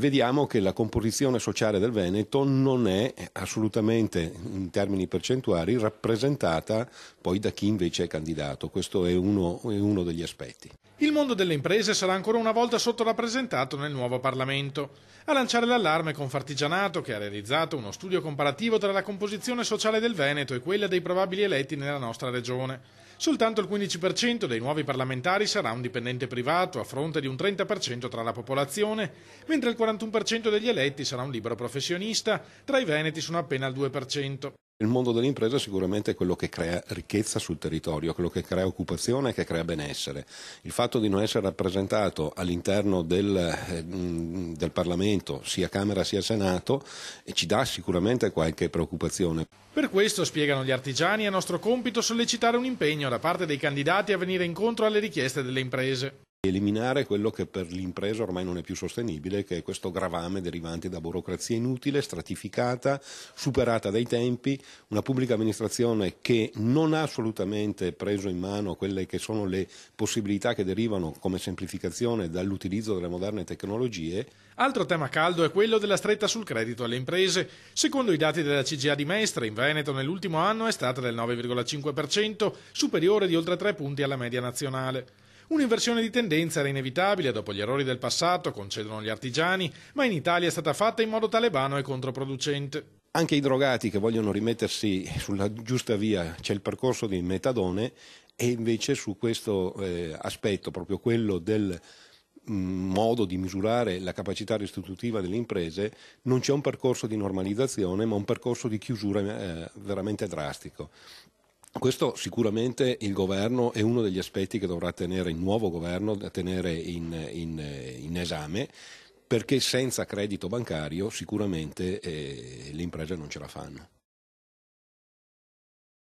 vediamo che la composizione sociale del Veneto non è assolutamente in termini percentuali rappresentata poi da chi invece è candidato. Questo è uno degli aspetti. Il mondo delle imprese sarà ancora una volta sottorappresentato nel nuovo Parlamento. A lanciare l'allarme Confartigianato, che ha realizzato uno studio comparativo tra la composizione sociale del Veneto e quella dei probabili eletti nella nostra regione. Soltanto il 15% dei nuovi parlamentari sarà un dipendente privato, a fronte di un 30% tra la popolazione, mentre il 41% degli eletti sarà un libero professionista, tra i veneti sono appena il 2%. Il mondo dell'impresa sicuramente è quello che crea ricchezza sul territorio, quello che crea occupazione e che crea benessere. Il fatto di non essere rappresentato all'interno del Parlamento, sia Camera sia Senato, ci dà sicuramente qualche preoccupazione. Per questo, spiegano gli artigiani, è nostro compito sollecitare un impegno da parte dei candidati a venire incontro alle richieste delle imprese. Eliminare quello che per l'impresa ormai non è più sostenibile, che è questo gravame derivante da burocrazia inutile, stratificata, superata dai tempi, una pubblica amministrazione che non ha assolutamente preso in mano quelle che sono le possibilità che derivano come semplificazione dall'utilizzo delle moderne tecnologie. Altro tema caldo è quello della stretta sul credito alle imprese. Secondo i dati della CGIA di Mestre, in Veneto nell'ultimo anno è stata del 9,5%, superiore di oltre 3 punti alla media nazionale. Un'inversione di tendenza era inevitabile dopo gli errori del passato, concedono gli artigiani, ma in Italia è stata fatta in modo talebano e controproducente. Anche i drogati che vogliono rimettersi sulla giusta via, c'è il percorso di metadone, e invece su questo aspetto, proprio quello del modo di misurare la capacità restitutiva delle imprese, non c'è un percorso di normalizzazione, ma un percorso di chiusura veramente drastico. Questo sicuramente il governo è uno degli aspetti che dovrà tenere il nuovo governo da tenere in esame, perché senza credito bancario sicuramente le imprese non ce la fanno.